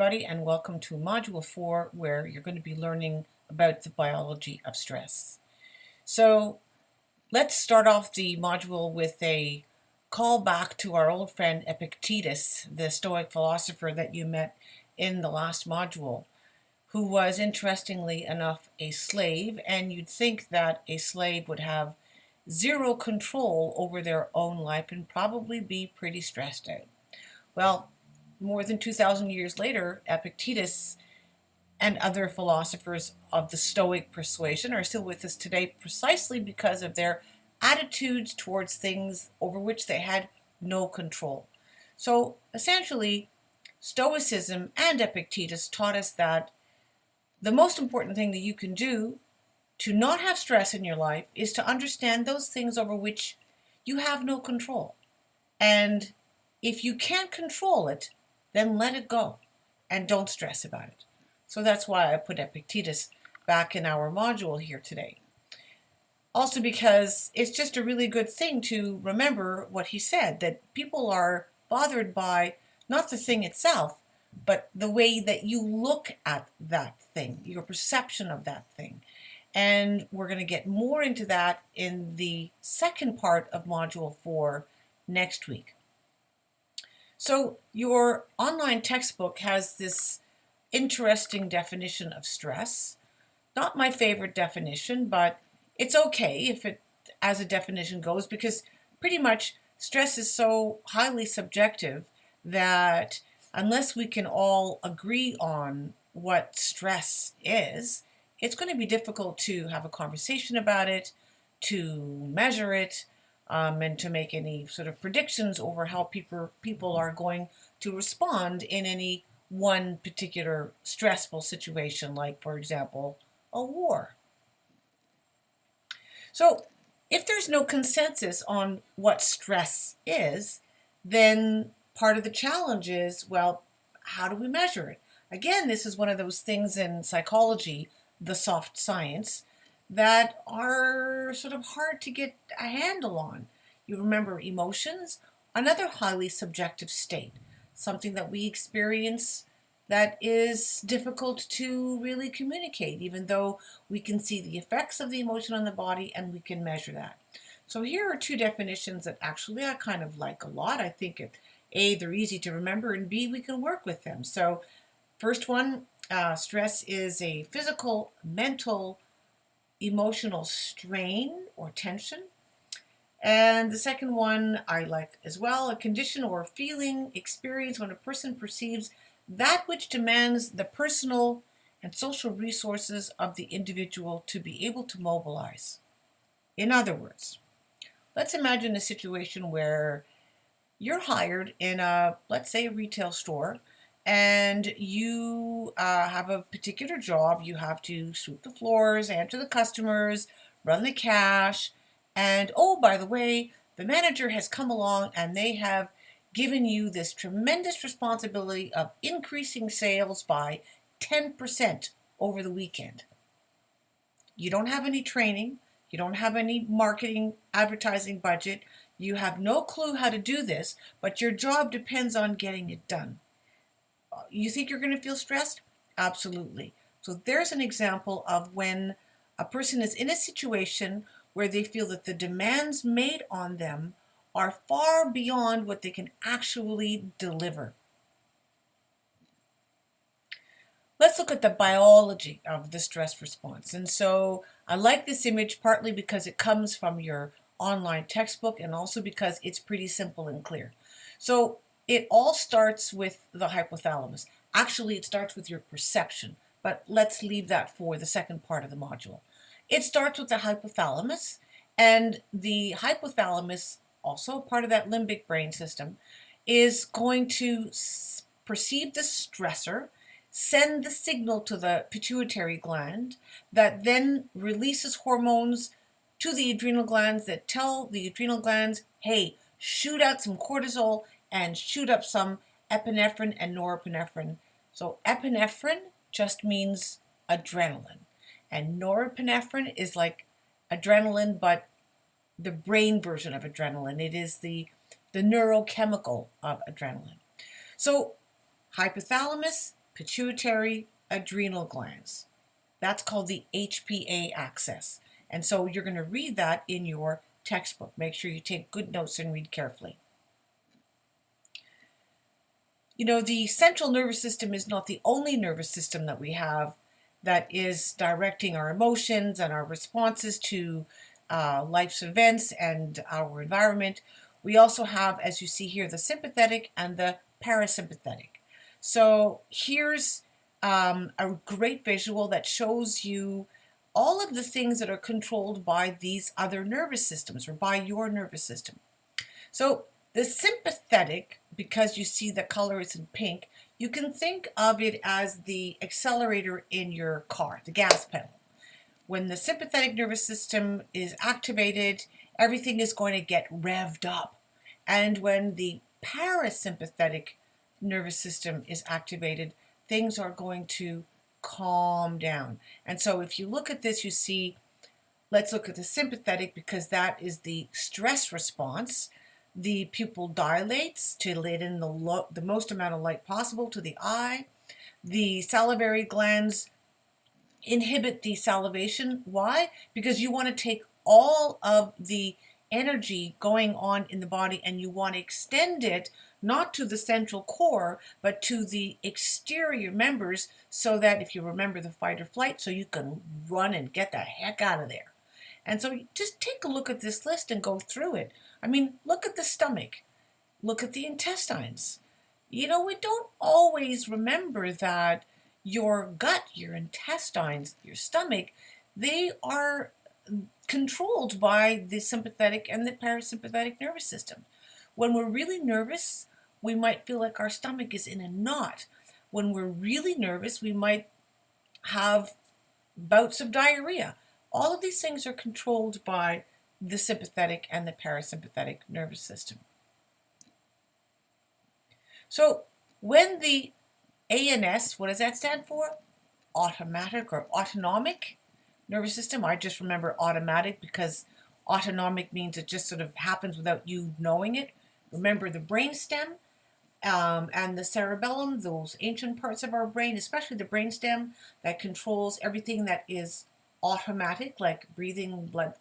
everybody, and welcome to Module 4, where you're going to be learning about the biology of stress. So let's start off the module with a call back to our old friend Epictetus, the Stoic philosopher that you met in the last module, who was, interestingly enough, a slave, and you'd think that a slave would have zero control over their own life and probably be pretty stressed out. Well, more than 2,000 years later, Epictetus and other philosophers of the Stoic persuasion are still with us today precisely because of their attitudes towards things over which they had no control. So essentially, Stoicism and Epictetus taught us that the most important thing that you can do to not have stress in your life is to understand those things over which you have no control. And if you can't control it, then let it go and don't stress about it. So that's why I put Epictetus back in our module here today. Also because it's just a really good thing to remember what he said, that people are bothered by not the thing itself, but the way that you look at that thing, your perception of that thing. And we're going to get more into that in the second part of Module 4 next week. So your online textbook has this interesting definition of stress. Not my favorite definition, but it's okay if it as a definition goes, because pretty much stress is so highly subjective that unless we can all agree on what stress is, it's going to be difficult to have a conversation about it, to measure it, and to make any sort of predictions over how people are going to respond in any one particular stressful situation, like, for example, a war. So if there's no consensus on what stress is, then part of the challenge is, well, how do we measure it? Again, this is one of those things in psychology, the soft science, that are sort of hard to get a handle on. You remember emotions, another highly subjective state, something that we experience that is difficult to really communicate, even though we can see the effects of the emotion on the body and we can measure that. So here are two definitions that actually I kind of like a lot. I think A, they're easy to remember, and B, we can work with them. So first one, stress is a physical, mental, emotional strain or tension. And the second one I like as well, a condition or feeling experienced when a person perceives that which demands the personal and social resources of the individual to be able to mobilize. In other words, let's imagine a situation where you're hired in let's say a retail store, and you have a particular job. You have to sweep the floors, answer the customers, run the cash, and oh, by the way, the manager has come along and they have given you this tremendous responsibility of increasing sales by 10% over the weekend. You don't have any training, you don't have any marketing, advertising budget, you have no clue how to do this, but your job depends on getting it done. You think you're going to feel stressed? Absolutely. So there's an example of when a person is in a situation where they feel that the demands made on them are far beyond what they can actually deliver. Let's look at the biology of the stress response. And so I like this image partly because it comes from your online textbook and also because it's pretty simple and clear. So it all starts with the hypothalamus. Actually, it starts with your perception, but let's leave that for the second part of the module. It starts with the hypothalamus, and the hypothalamus, also part of that limbic brain system, is going to perceive the stressor, send the signal to the pituitary gland that then releases hormones to the adrenal glands that tell the adrenal glands, hey, shoot out some cortisol and shoot up some epinephrine and norepinephrine. So epinephrine just means adrenaline, and norepinephrine is like adrenaline, but the brain version of adrenaline. It is the neurochemical of adrenaline. So hypothalamus, pituitary, adrenal glands. That's called the HPA axis. And so you're going to read that in your textbook. Make sure you take good notes and read carefully. You know, the central nervous system is not the only nervous system that we have that is directing our emotions and our responses to life's events and our environment. We also have, as you see here, the sympathetic and the parasympathetic. So here's a great visual that shows you all of the things that are controlled by these other nervous systems or by your nervous system. So the sympathetic, because you see the color is in pink, you can think of it as the accelerator in your car, the gas pedal. When the sympathetic nervous system is activated, everything is going to get revved up. And when the parasympathetic nervous system is activated, things are going to calm down. And so if you look at this, you see, let's look at the sympathetic because that is the stress response. The pupil dilates to let in the most amount of light possible to the eye. The salivary glands inhibit the salivation. Why? Because you want to take all of the energy going on in the body and you want to extend it not to the central core but to the exterior members, so that if you remember the fight or flight, so you can run and get the heck out of there. And so just take a look at this list and go through it. I mean, look at the stomach, look at the intestines. You know, we don't always remember that your gut, your intestines, your stomach, they are controlled by the sympathetic and the parasympathetic nervous system. When we're really nervous, we might feel like our stomach is in a knot. When we're really nervous, we might have bouts of diarrhea. All of these things are controlled by the sympathetic and the parasympathetic nervous system. So when the ANS, what does that stand for? Automatic or autonomic nervous system. I just remember automatic because autonomic means it just sort of happens without you knowing it. Remember the brainstem and the cerebellum, those ancient parts of our brain, especially the brainstem that controls everything that is automatic, like breathing, blood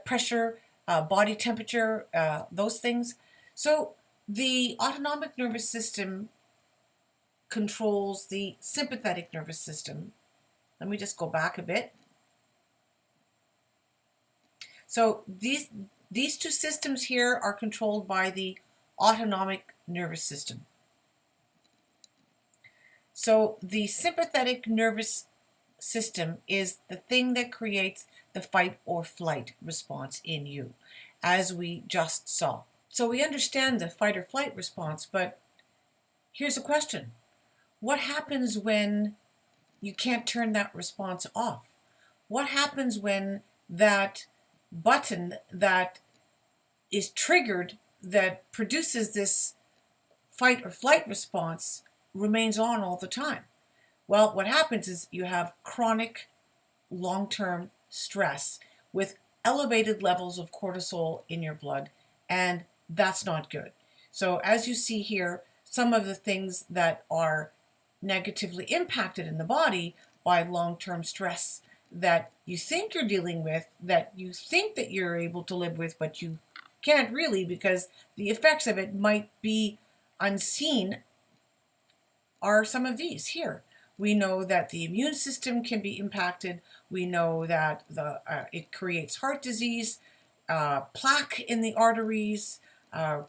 pressure, body temperature, those things. So the autonomic nervous system controls the sympathetic nervous system. Let me just go back a bit. So these two systems here are controlled by the autonomic nervous system. So the sympathetic nervous system is the thing that creates the fight or flight response in you, as we just saw. So we understand the fight or flight response, but here's a question. What happens when you can't turn that response off? What happens when that button that is triggered that produces this fight or flight response remains on all the time? Well, what happens is you have chronic long-term stress with elevated levels of cortisol in your blood, and that's not good. So as you see here, some of the things that are negatively impacted in the body by long-term stress that you think you're dealing with, that you think that you're able to live with, but you can't really because the effects of it might be unseen, are some of these here. We know that the immune system can be impacted. We know that it creates heart disease, plaque in the arteries,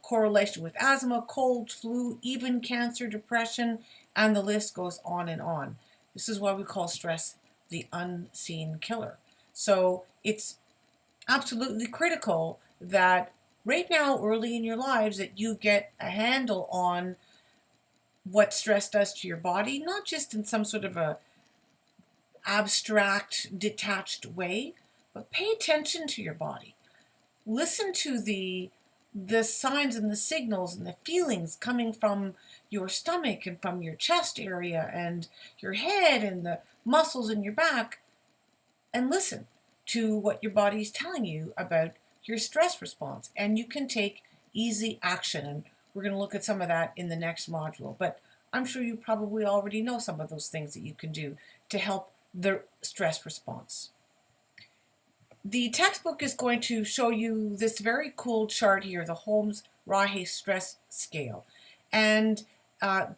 correlation with asthma, cold, flu, even cancer, depression, and the list goes on and on. This is why we call stress the unseen killer. So it's absolutely critical that right now, early in your lives, that you get a handle on what stress does to your body, not just in some sort of a abstract, detached way, but pay attention to your body. Listen to the signs and the signals and the feelings coming from your stomach and from your chest area and your head and the muscles in your back, and listen to what your body is telling you about your stress response. And you can take easy action. And We're going to look at some of that in the next module, but I'm sure you probably already know some of those things that you can do to help the stress response. The textbook is going to show you this very cool chart here, the Holmes-Rahe stress scale. And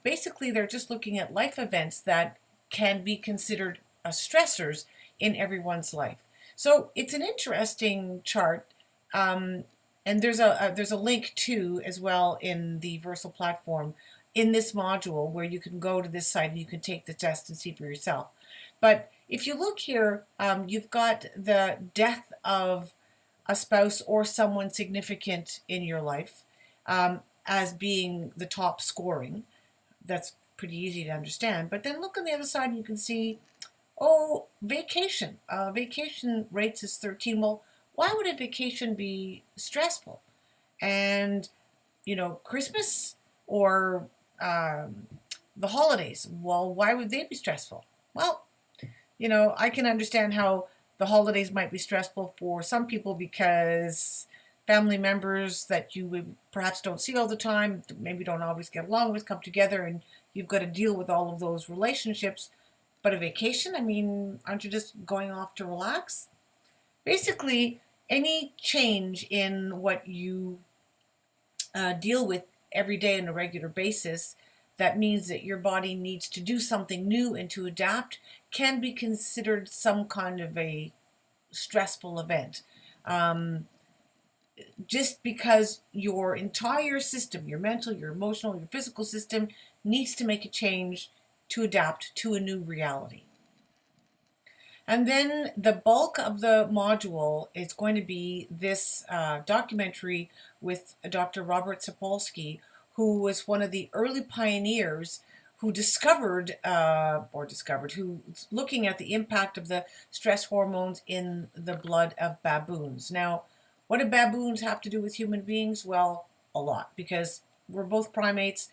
basically, they're just looking at life events that can be considered stressors in everyone's life. So it's an interesting chart. And there's a link too as well in the Versal platform in this module where you can go to this site and you can take the test and see for yourself. But if you look here, you've got the death of a spouse or someone significant in your life as being the top scoring. That's pretty easy to understand. But then look on the other side and you can see, oh, vacation. Vacation rates is 13. Well, why would a vacation be stressful? And, Christmas or the holidays, well, why would they be stressful? Well, I can understand how the holidays might be stressful for some people because family members that you would perhaps don't see all the time, maybe don't always get along with, come together and you've got to deal with all of those relationships. But a vacation, aren't you just going off to relax? Basically, any change in what you deal with every day on a regular basis, that means that your body needs to do something new and to adapt, can be considered some kind of a stressful event. Just because your entire system, your mental, your emotional, your physical system, needs to make a change to adapt to a new reality. And then the bulk of the module is going to be this documentary with Dr. Robert Sapolsky, who was one of the early pioneers who who's looking at the impact of the stress hormones in the blood of baboons. Now, what do baboons have to do with human beings? Well, a lot, because we're both primates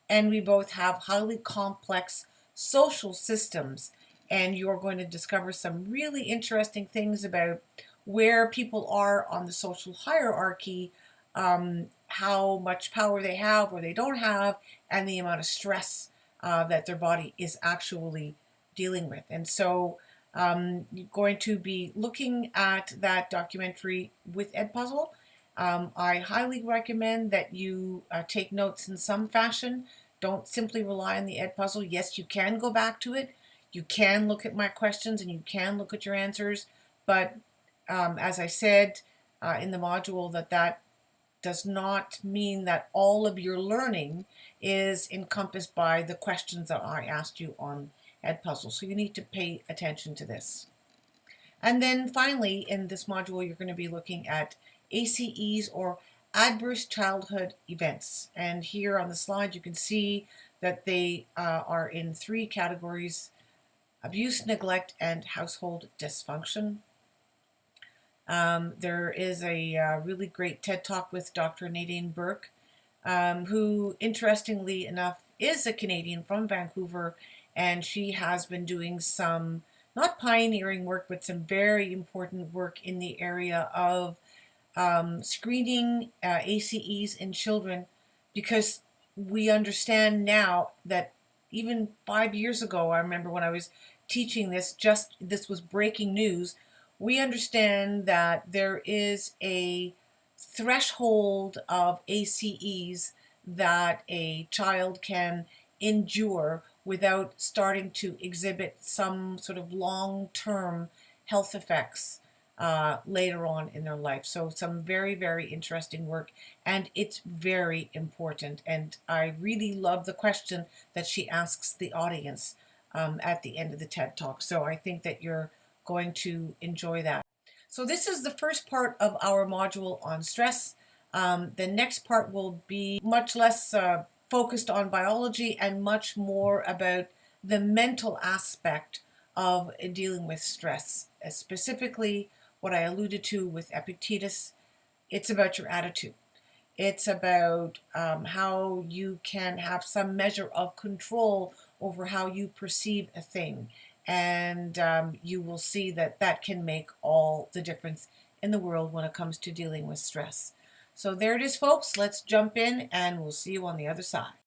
and we both have highly complex social systems. And you're going to discover some really interesting things about where people are on the social hierarchy, how much power they have or they don't have, and the amount of stress that their body is actually dealing with. And so you're going to be looking at that documentary with Edpuzzle. I highly recommend that you take notes in some fashion. Don't simply rely on the Edpuzzle. Yes, you can go back to it. You can look at my questions and you can look at your answers, but as I said in the module, that does not mean that all of your learning is encompassed by the questions that I asked you on Edpuzzle. So you need to pay attention to this. And then finally, in this module, you're going to be looking at ACEs, or adverse childhood events. And here on the slide, you can see that they are in 3 categories: abuse, neglect, and household dysfunction. There is a really great TED Talk with Dr. Nadine Burke, who, interestingly enough, is a Canadian from Vancouver, and she has been doing some, not pioneering work, but some very important work in the area of screening ACEs in children, because we understand now that even 5 years ago, I remember when I was teaching this, this was breaking news. We understand that there is a threshold of ACEs that a child can endure without starting to exhibit some sort of long-term health effects later on in their life. So some very, very interesting work, and it's very important. And I really love the question that she asks the audience at the end of the TED Talk. So I think that you're going to enjoy that. So this is the first part of our module on stress. The next part will be much less focused on biology and much more about the mental aspect of dealing with stress, specifically what I alluded to with Epictetus. It's about your attitude. It's about how you can have some measure of control over how you perceive a thing. And you will see that that can make all the difference in the world when it comes to dealing with stress. So there it is, folks. Let's jump in and we'll see you on the other side.